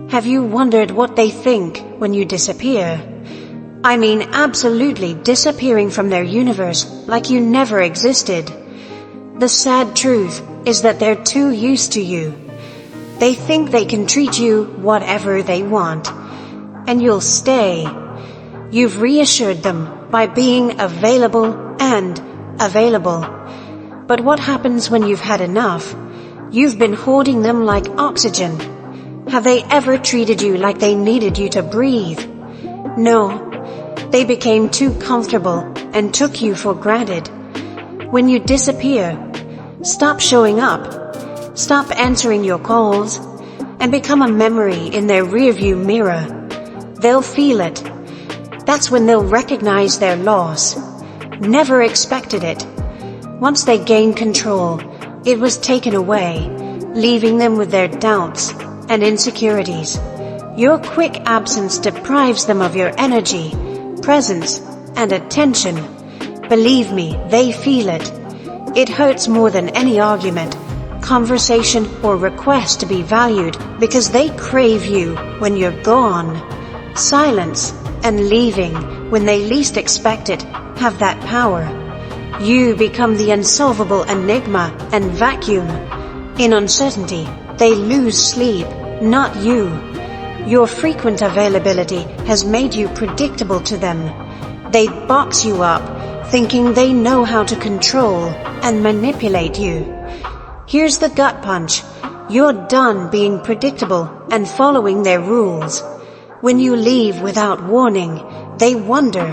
Have you wondered what they think when you disappear? I mean, absolutely disappearing from their universe like you never existed. The sad truth is that they're too used to you. They think they can treat you whatever they want, and you'll stay. You've reassured them by being available and available. But what happens when you've had enough? You've been hoarding them like oxygen. Have they ever treated you like they needed you to breathe? No. They became too comfortable and took you for granted. When you disappear, stop showing up, stop answering your calls, and become a memory in their rearview mirror. They'll feel it. That's when they'll recognize their loss. Never expected it. Once they gained control, it was taken away, leaving them with their doubts and insecurities. Your quick absence deprives them of your energy, presence, and attention. Believe me, they feel it. It hurts more than any argument, conversation, or request to be valued because they crave you when you're gone. Silence and leaving when they least expect it have that power. You become the unsolvable enigma and vacuum. In uncertainty, they lose sleep, not you. Your frequent availability has made you predictable to them. They box you up, thinking they know how to control and manipulate you. Here's the gut punch. You're done being predictable and following their rules. When you leave without warning, they wonder,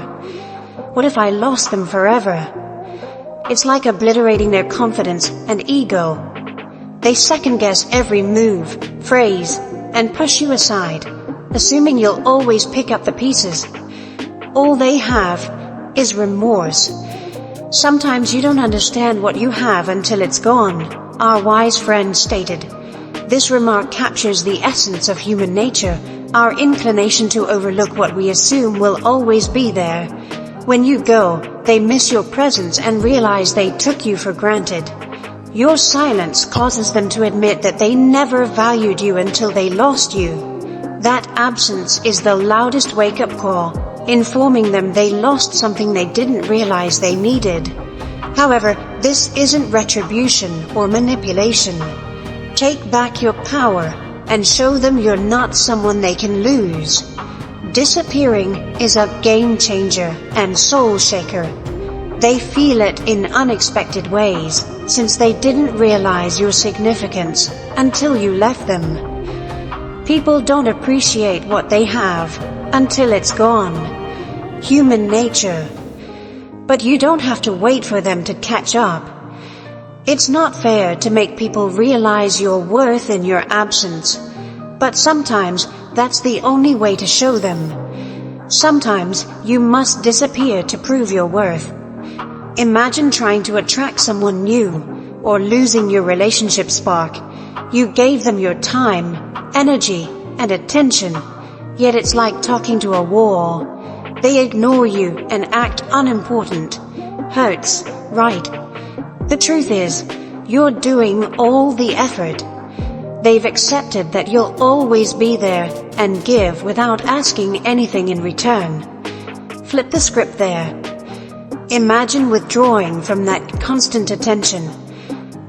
what if I lost them forever? It's like obliterating their confidence and ego. They second-guess every move, phrase, and push you aside, assuming you'll always pick up the pieces. All they have is remorse. Sometimes you don't understand what you have until it's gone, our wise friend stated. This remark captures the essence of human nature, our inclination to overlook what we assume will always be there. When you go, they miss your presence and realize they took you for granted. Your silence causes them to admit that they never valued you until they lost you. That absence is the loudest wake-up call, informing them they lost something they didn't realize they needed. However, this isn't retribution or manipulation. Take back your power and show them you're not someone they can lose. Disappearing is a game changer and soul shaker. They feel it in unexpected ways, since they didn't realize your significance until you left them. People don't appreciate what they have until it's gone. Human nature. But you don't have to wait for them to catch up. It's not fair to make people realize your worth in your absence, but sometimes that's the only way to show them. Sometimes you must disappear to prove your worth. Imagine trying to attract someone new, or losing your relationship spark. You gave them your time, energy, and attention, yet it's like talking to a wall. They ignore you and act unimportant. Hurts, right? The truth is, you're doing all the effort. They've accepted that you'll always be there and give without asking anything in return. Flip the script there. Imagine withdrawing from that constant attention.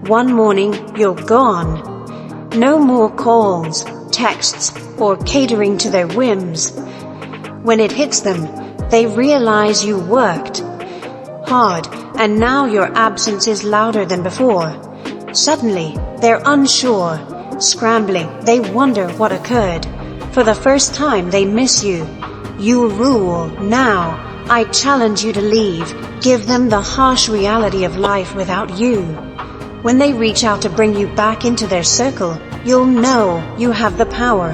One morning, you're gone. No more calls, texts, or catering to their whims. When it hits them, they realize you worked hard, and now your absence is louder than before. Suddenly, they're unsure, scrambling, they wonder what occurred. For the first time, they miss you. You rule now. I challenge you to leave. Give them the harsh reality of life without you. When they reach out to bring you back into their circle, you'll know you have the power.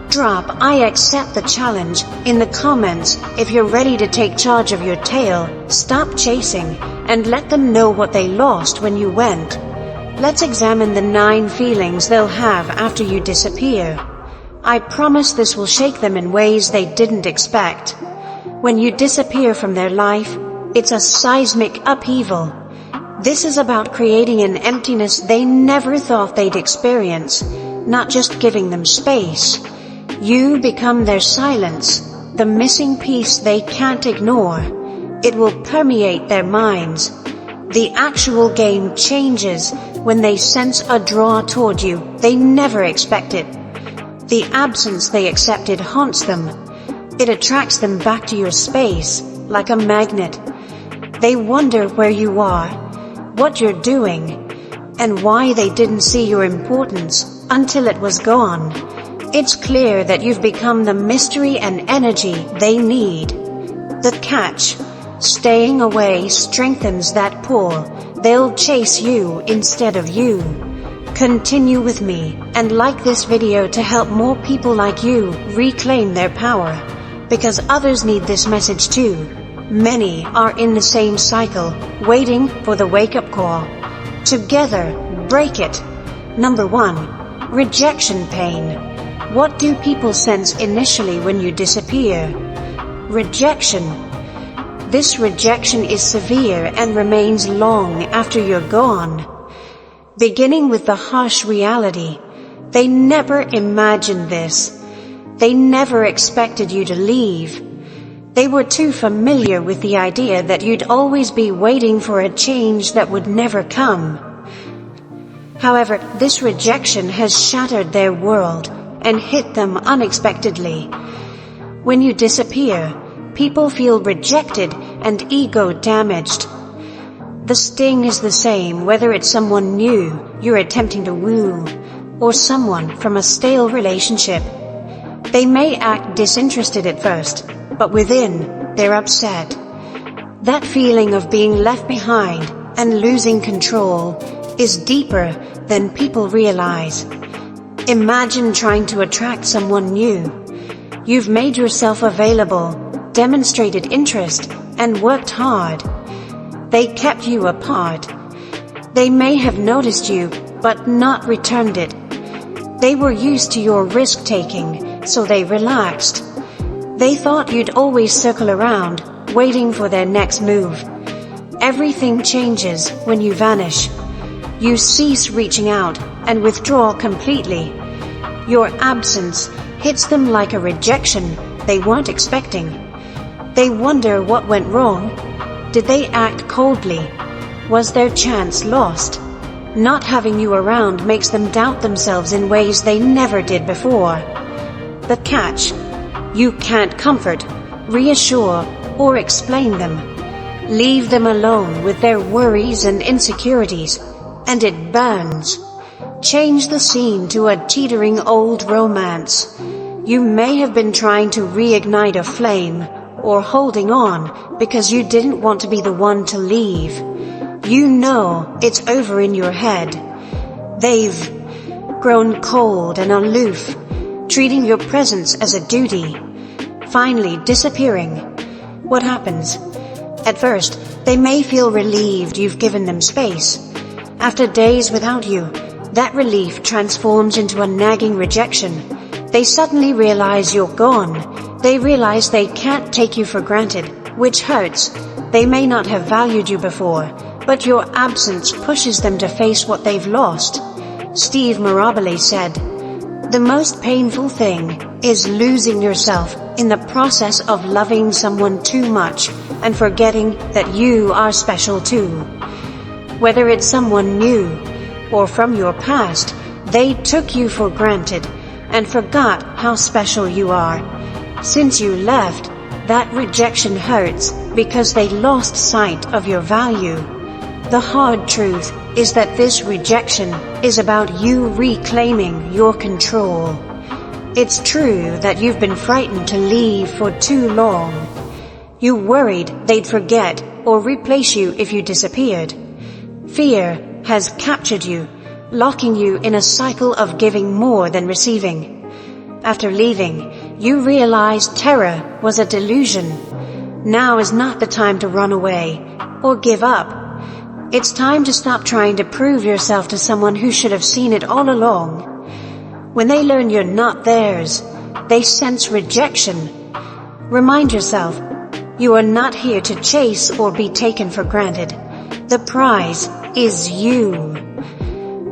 Drop "I accept the challenge" in the comments if you're ready to take charge of your tale. Stop chasing and let them know what they lost when you went. Let's examine the 9 feelings they'll have after you disappear. I promise this will shake them in ways they didn't expect. When you disappear from their life, it's a seismic upheaval. This is about creating an emptiness they never thought they'd experience, not just giving them space. You become their silence, the missing piece they can't ignore. It will permeate their minds. The actual game changes when they sense a draw toward you they never expected. The absence they accepted haunts them. It attracts them back to your space, like a magnet. They wonder where you are, what you're doing, and why they didn't see your importance until it was gone. It's clear that you've become the mystery and energy they need. The catch: staying away strengthens that pull. They'll chase you instead of you. Continue with me and like this video to help more people like you reclaim their power, because others need this message too. Many are in the same cycle, waiting for the wake-up call. Together, break it. Number 1. Rejection pain. What do people sense initially when you disappear? Rejection. This rejection is severe and remains long after you're gone. Beginning with the harsh reality, they never imagined this. They never expected you to leave. They were too familiar with the idea that you'd always be waiting for a change that would never come. However, this rejection has shattered their world and hit them unexpectedly. When you disappear, people feel rejected and ego damaged. The sting is the same whether it's someone new you're attempting to woo, or someone from a stale relationship. They may act disinterested at first, but within, they're upset. That feeling of being left behind and losing control is deeper than people realize. Imagine trying to attract someone new. You've made yourself available, demonstrated interest, and worked hard. They kept you apart. They may have noticed you, but not returned it. They were used to your risk-taking, so they relaxed. They thought you'd always circle around, waiting for their next move. Everything changes when you vanish. You cease reaching out and withdraw completely. Your absence hits them like a rejection they weren't expecting. They wonder what went wrong. Did they act coldly? Was their chance lost? Not having you around makes them doubt themselves in ways they never did before. The catch: you can't comfort, reassure, or explain them. Leave them alone with their worries and insecurities, and it burns. Change the scene to a teetering old romance. You may have been trying to reignite a flame, or holding on because you didn't want to be the one to leave. You know it's over in your head. They've grown cold and aloof, treating your presence as a duty. Finally disappearing. What happens? At first, they may feel relieved you've given them space. After days without you, that relief transforms into a nagging rejection. They suddenly realize you're gone. They realize they can't take you for granted, which hurts. They may not have valued you before, but your absence pushes them to face what they've lost. Steve Mirabile said, "The most painful thing is losing yourself in the process of loving someone too much and forgetting that you are special too." Whether it's someone new or from your past, they took you for granted and forgot how special you are. Since you left, that rejection hurts because they lost sight of your value. The hard truth is that this rejection is about you reclaiming your control. It's true that you've been frightened to leave for too long. You worried they'd forget or replace you if you disappeared. Fear has captured you, locking you in a cycle of giving more than receiving. After leaving, you realized terror was a delusion. Now is not the time to run away or give up. It's time to stop trying to prove yourself to someone who should have seen it all along. When they learn you're not theirs, they sense rejection. Remind yourself, you are not here to chase or be taken for granted. The prize is you.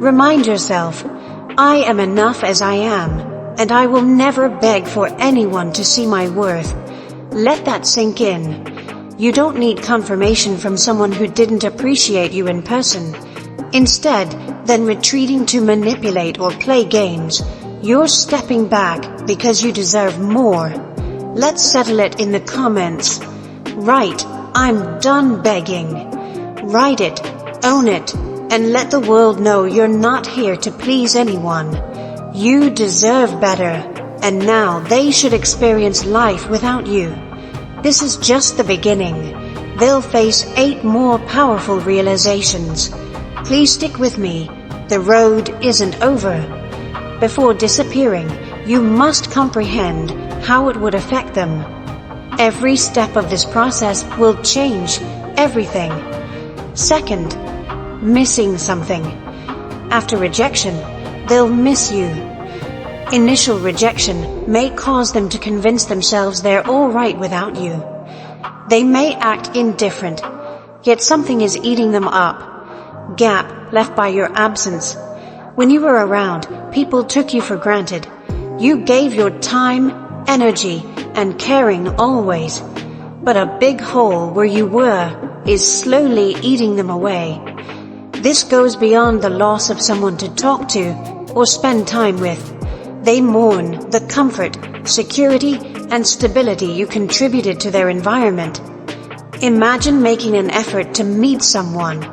Remind yourself, I am enough as I am. and I will never beg for anyone to see my worth. Let that sink in. You don't need confirmation from someone who didn't appreciate you in person. Instead, than retreating to manipulate or play games, you're stepping back because you deserve more. Let's settle it in the comments. Write, "I'm done begging." Write it, own it, and let the world know you're not here to please anyone. You deserve better, and now they should experience life without you. This is just the beginning. They'll face 8 more powerful realizations. Please stick with me. The road isn't over. Before disappearing, you must comprehend how it would affect them. Every step of this process will change everything. Second, missing something. After rejection, they'll miss you. Initial rejection may cause them to convince themselves they're all right without you. They may act indifferent, yet something is eating them up. Gap left by your absence. When you were around, people took you for granted. You gave your time, energy, and caring always. But a big hole where you were is slowly eating them away. This goes beyond the loss of someone to talk to or spend time with. They mourn the comfort, security, and stability you contributed to their environment. Imagine making an effort to meet someone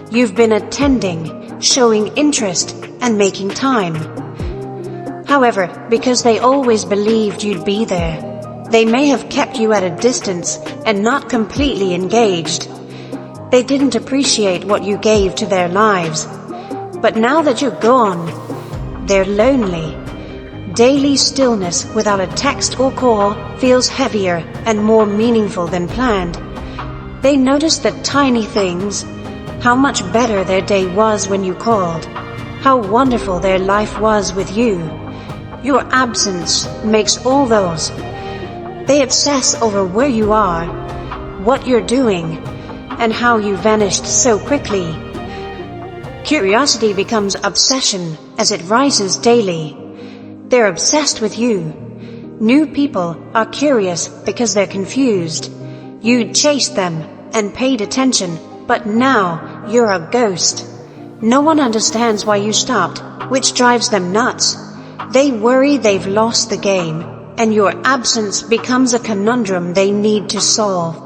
you've been attending, showing interest, and making time. However, because they always believed you'd be there, they may have kept you at a distance and not completely engaged. They didn't appreciate what you gave to their lives. But now that you're gone, they're lonely. Daily stillness without a text or call feels heavier and more meaningful than planned. They notice the tiny things, how much better their day was when you called, how wonderful their life was with you. Your absence makes all those. They obsess over where you are, what you're doing, and how you vanished so quickly. Curiosity becomes obsession as it rises daily. They're obsessed with you. New people are curious because they're confused. You chased them and paid attention, but now you're a ghost. No one understands why you stopped, which drives them nuts. They worry they've lost the game, and your absence becomes a conundrum they need to solve.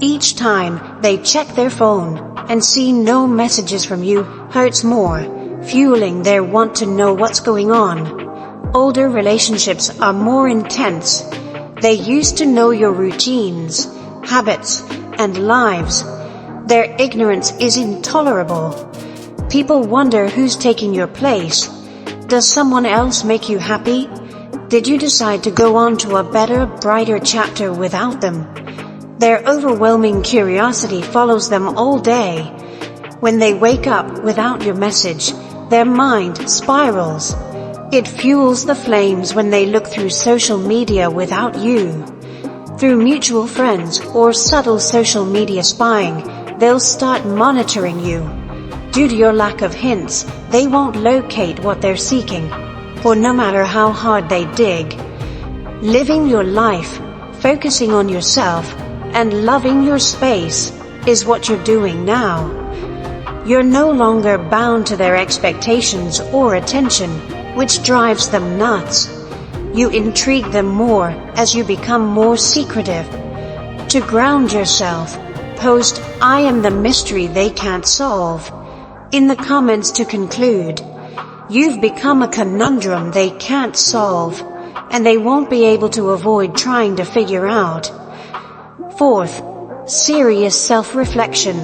Each time they check their phone and see no messages from you hurts more, fueling their want to know what's going on. Older relationships are more intense. They used to know your routines, habits, and lives. Their ignorance is intolerable. People wonder who's taking your place. Does someone else make you happy? Did you decide to go on to a better, brighter chapter without them? Their overwhelming curiosity follows them all day. When they wake up without your message, their mind spirals. It fuels the flames when they look through social media without you. Through mutual friends or subtle social media spying, they'll start monitoring you. Due to your lack of hints, they won't locate what they're seeking, for no matter how hard they dig. Living your life, focusing on yourself, and loving your space is what you're doing now. You're no longer bound to their expectations or attention, which drives them nuts. You intrigue them more as you become more secretive. To ground yourself, post "I am the mystery they can't solve" in the comments to conclude. You've become a conundrum they can't solve, and they won't be able to avoid trying to figure out. Fourth, serious self-reflection.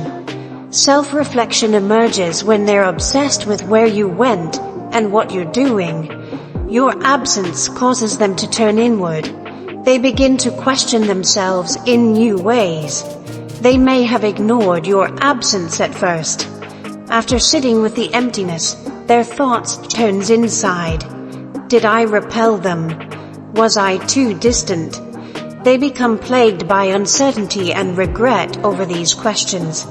Self-reflection emerges when they're obsessed with where you went and what you're doing. Your absence causes them to turn inward. They begin to question themselves in new ways. They may have ignored your absence at first. After sitting with the emptiness, their thoughts turns inside. Did I repel them? Was I too distant? They become plagued by uncertainty and regret over these questions.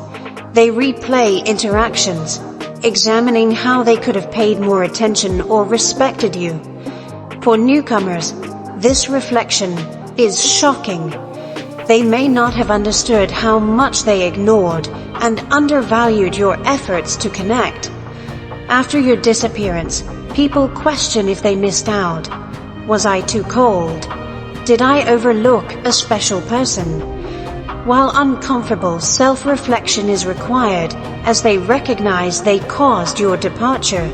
They replay interactions, examining how they could have paid more attention or respected you. For newcomers, this reflection is shocking. They may not have understood how much they ignored and undervalued your efforts to connect. After your disappearance, people question if they missed out. Was I too cold? Did I overlook a special person? While uncomfortable, self-reflection is required as they recognize they caused your departure.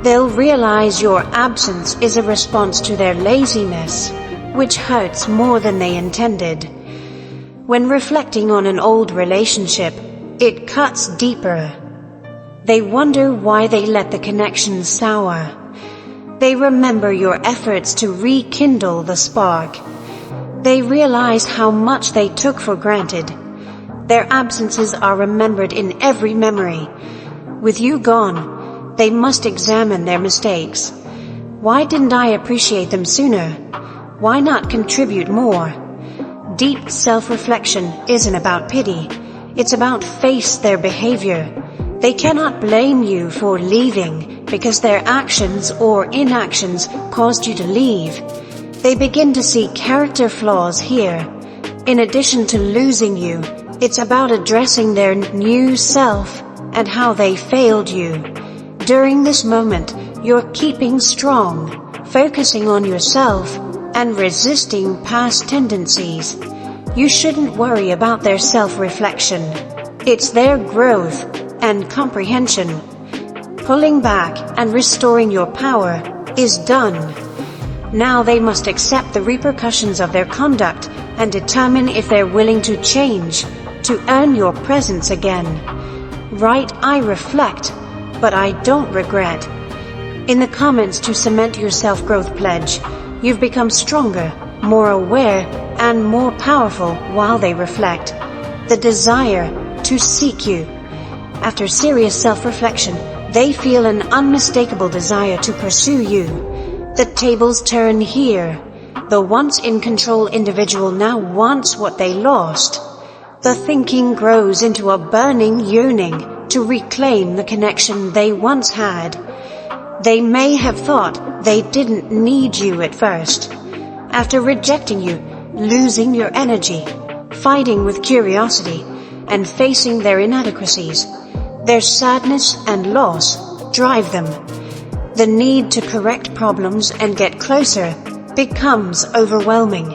They'll realize your absence is a response to their laziness, which hurts more than they intended. When reflecting on an old relationship, it cuts deeper. They wonder why they let the connection sour. They remember your efforts to rekindle the spark. They realize how much they took for granted. Their absences are remembered in every memory. With you gone, they must examine their mistakes. Why didn't I appreciate them sooner? Why not contribute more? Deep self-reflection isn't about pity. It's about face their behavior. They cannot blame you for leaving because their actions or inactions caused you to leave. They begin to see character flaws here. In addition to losing you, it's about addressing their new self and how they failed you. During this moment, you're keeping strong, focusing on yourself, and resisting past tendencies. You shouldn't worry about their self-reflection. It's their growth and comprehension. Pulling back and restoring your power is done. Now they must accept the repercussions of their conduct and determine if they're willing to change, to earn your presence again. Right, I reflect, but I don't regret. In the comments to cement your self-growth pledge, you've become stronger, more aware, and more powerful while they reflect. The desire to seek you. After serious self-reflection, they feel an unmistakable desire to pursue you. The tables turn here. The once in control individual now wants what they lost. The thinking grows into a burning yearning to reclaim the connection they once had. They may have thought they didn't need you at first. After rejecting you, losing your energy, fighting with curiosity, and facing their inadequacies, their sadness and loss drive them. The need to correct problems and get closer becomes overwhelming.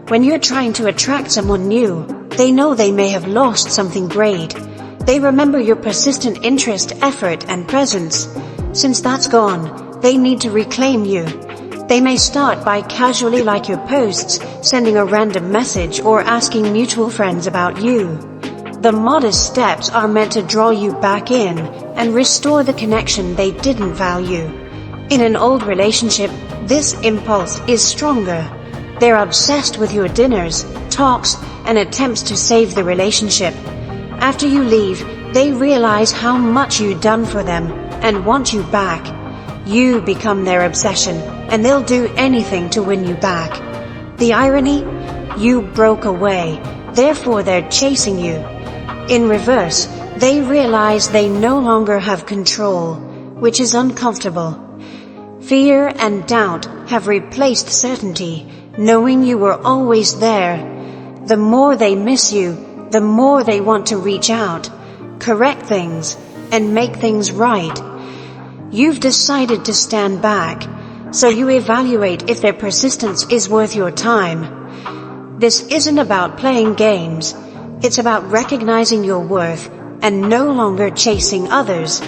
When you're trying to attract someone new, they know they may have lost something great. They remember your persistent interest, effort, and presence. Since that's gone, they need to reclaim you. They may start by casually like your posts, sending a random message or asking mutual friends about you. The modest steps are meant to draw you back in and restore the connection they didn't value. In an old relationship, this impulse is stronger. They're obsessed with your dinners, talks, and attempts to save the relationship. After you leave, they realize how much you've done for them and want you back. You become their obsession, and they'll do anything to win you back. The irony? You broke away, therefore they're chasing you. In reverse, they realize they no longer have control, which is uncomfortable. Fear and doubt have replaced certainty, knowing you were always there. The more they miss you, the more they want to reach out, correct things, and make things right. You've decided to stand back, so you evaluate if their persistence is worth your time. This isn't about playing games. It's about recognizing your worth and no longer chasing others.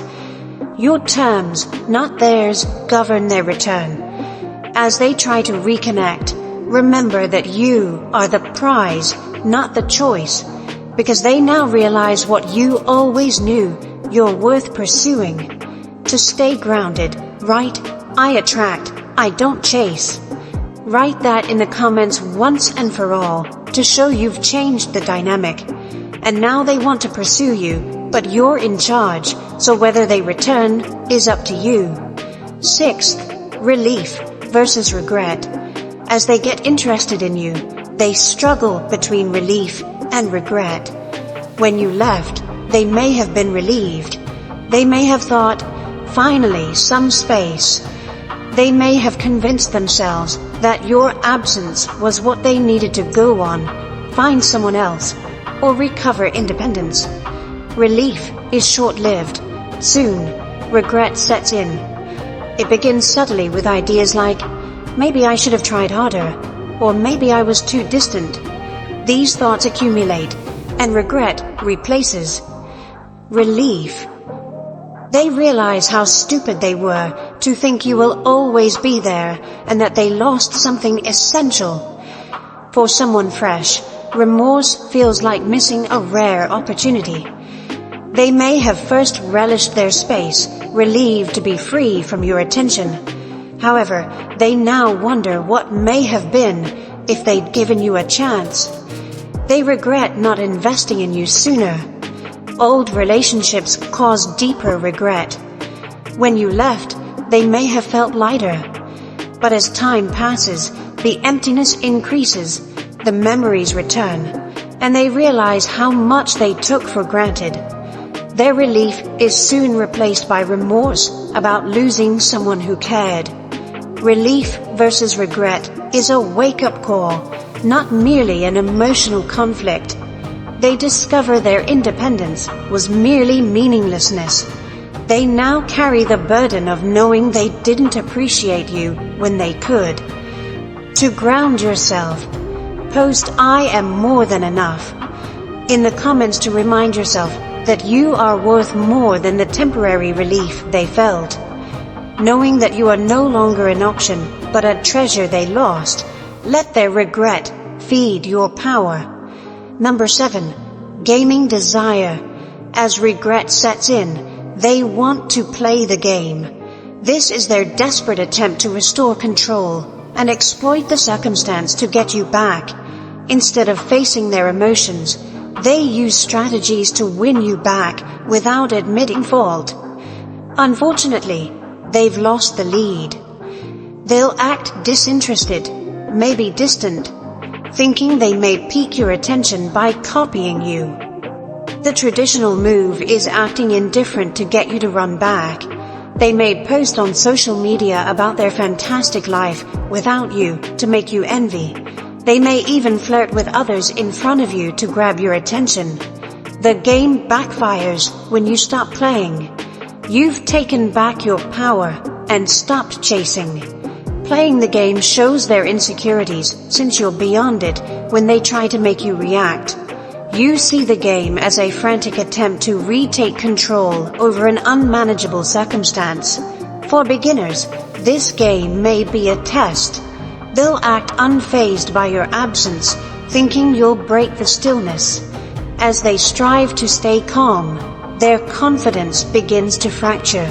Your terms, not theirs, govern their return. As they try to reconnect, remember that you are the prize, not the choice, because they now realize what you always knew you're worth pursuing. To stay grounded, write, I attract, I don't chase. Write that in the comments once and for all to show you've changed the dynamic. And now they want to pursue you, but you're in charge, so whether they return is up to you. Sixth, relief versus regret. As they get interested in you, they struggle between relief and regret. When you left, they may have been relieved. They may have thought, finally, some space. They may have convinced themselves that your absence was what they needed to go on, find someone else, or recover independence. Relief is short-lived. Soon, regret sets in. It begins subtly with ideas like, maybe I should have tried harder, or maybe I was too distant. These thoughts accumulate, and regret replaces relief. They realize how stupid they were to think you will always be there and that they lost something essential. For someone fresh, remorse feels like missing a rare opportunity. They may have first relished their space, relieved to be free from your attention. However, they now wonder what may have been if they'd given you a chance. They regret not investing in you sooner. Old relationships cause deeper regret. When you left, they may have felt lighter. But as time passes, the emptiness increases, the memories return, and they realize how much they took for granted. Their relief is soon replaced by remorse about losing someone who cared. Relief versus regret is a wake-up call, not merely an emotional conflict. They discover their independence was merely meaninglessness. They now carry the burden of knowing they didn't appreciate you when they could. To ground yourself, post "I am more than enough" in the comments to remind yourself that you are worth more than the temporary relief they felt. Knowing that you are no longer an option, but a treasure they lost, let their regret feed your power. Number 7. Gaming desire. As regret sets in, they want to play the game. This is their desperate attempt to restore control and exploit the circumstance to get you back. Instead of facing their emotions, they use strategies to win you back without admitting fault. Unfortunately, they've lost the lead. They'll act disinterested, maybe distant, thinking they may pique your attention by copying you. The traditional move is acting indifferent to get you to run back. They may post on social media about their fantastic life without you to make you envy. They may even flirt with others in front of you to grab your attention. The game backfires when you stop playing. You've taken back your power and stopped chasing. Playing the game shows their insecurities, since you're beyond it when they try to make you react. You see the game as a frantic attempt to retake control over an unmanageable circumstance. For beginners, this game may be a test. They'll act unfazed by your absence, thinking you'll break the stillness. As they strive to stay calm, their confidence begins to fracture.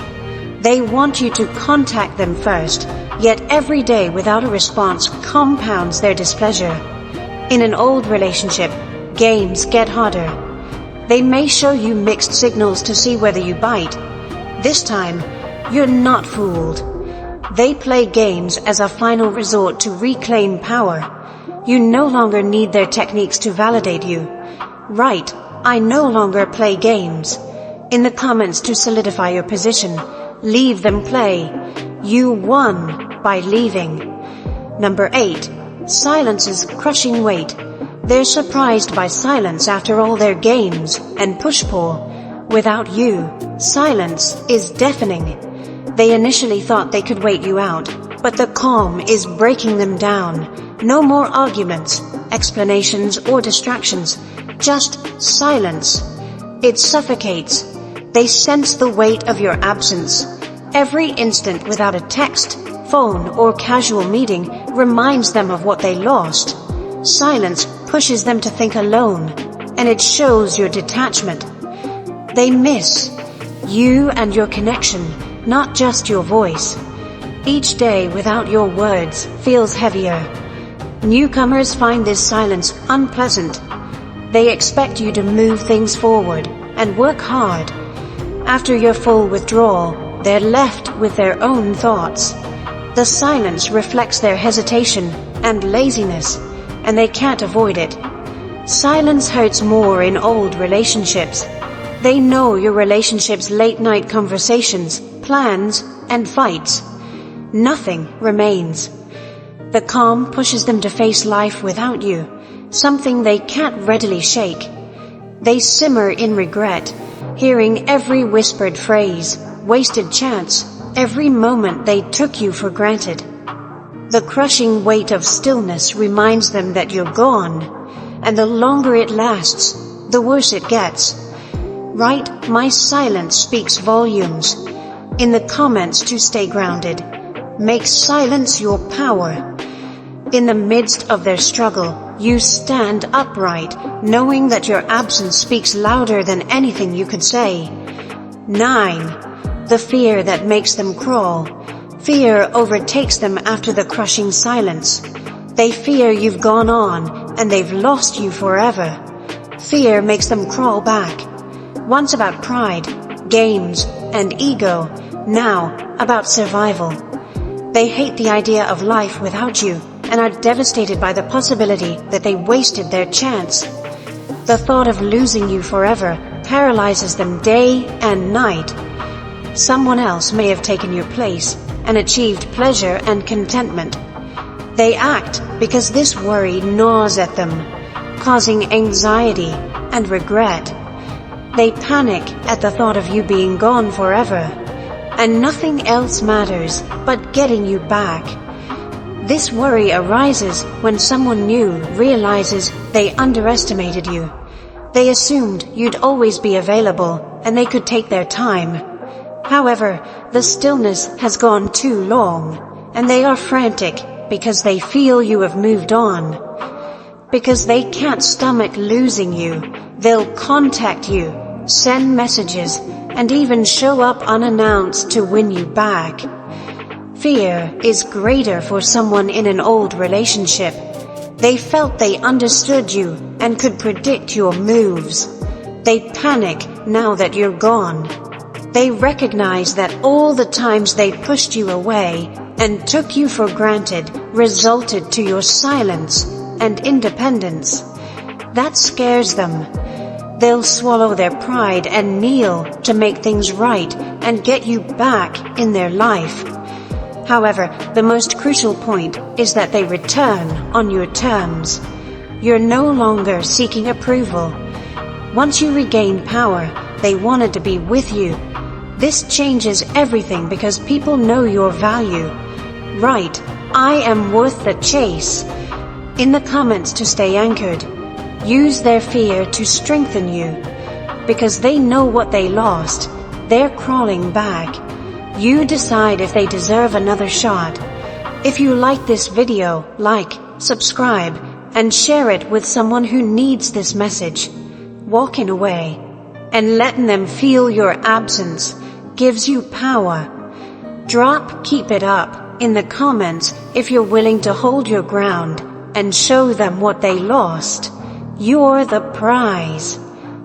They want you to contact them first, yet every day without a response compounds their displeasure. In an old relationship, games get harder. They may show you mixed signals to see whether you bite. This time, you're not fooled. They play games as a final resort to reclaim power. You no longer need their techniques to validate you. Write, "I no longer play games" in the comments to solidify your position. Leave them play. You won by leaving. Number 8. Silence's crushing weight. They're surprised by silence after all their games and push-pull. Without you, silence is deafening. They initially thought they could wait you out, but the calm is breaking them down. No more arguments, explanations, or distractions. Just silence. It suffocates. They sense the weight of your absence. Every instant without a text, phone, or casual meeting reminds them of what they lost. Silence pushes them to think alone, and it shows your detachment. They miss you and your connection, not just your voice. Each day without your words feels heavier. Newcomers find this silence unpleasant. They expect you to move things forward and work hard. After your full withdrawal, they're left with their own thoughts. The silence reflects their hesitation and laziness, and they can't avoid it. Silence hurts more in old relationships. They know your relationship's late-night conversations, plans, and fights. Nothing remains. The calm pushes them to face life without you, something they can't readily shake. They simmer in regret, hearing every whispered phrase, wasted chance, every moment they took you for granted. The crushing weight of stillness reminds them that you're gone, and the longer it lasts, the worse it gets. Write, "My silence speaks volumes," in the comments to stay grounded. Make silence your power. In the midst of their struggle, you stand upright, knowing that your absence speaks louder than anything you could say. 9. The fear that makes them crawl. Fear overtakes them after the crushing silence. They fear you've gone on, and they've lost you forever. Fear makes them crawl back. Once about pride, games, and ego, now about survival. They hate the idea of life without you, and are devastated by the possibility that they wasted their chance. The thought of losing you forever paralyzes them day and night. Someone else may have taken your place and achieved pleasure and contentment. They act because this worry gnaws at them, causing anxiety and regret. They panic at the thought of you being gone forever, and nothing else matters but getting you back. This worry arises when someone new realizes they underestimated you. They assumed you'd always be available, and they could take their time. However, the stillness has gone too long, and they are frantic because they feel you have moved on. Because they can't stomach losing you, they'll contact you, send messages, and even show up unannounced to win you back. Fear is greater for someone in an old relationship. They felt they understood you and could predict your moves. They panic now that you're gone. They recognize that all the times they pushed you away and took you for granted resulted to your silence and independence. That scares them. They'll swallow their pride and kneel to make things right and get you back in their life. However, the most crucial point is that they return on your terms. You're no longer seeking approval. Once you regain power, they wanted to be with you. This changes everything because people know your value. Write, "I am worth the chase," in the comments to stay anchored. Use their fear to strengthen you. Because they know what they lost, they're crawling back. You decide if they deserve another shot. If you like this video, like, subscribe, and share it with someone who needs this message. Walking away and letting them feel your absence gives you power. Drop "keep it up" in the comments if you're willing to hold your ground and show them what they lost. You're the prize.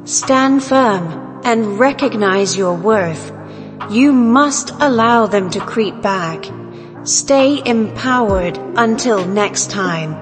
Stand firm and recognize your worth. You must allow them to creep back. Stay empowered until next time.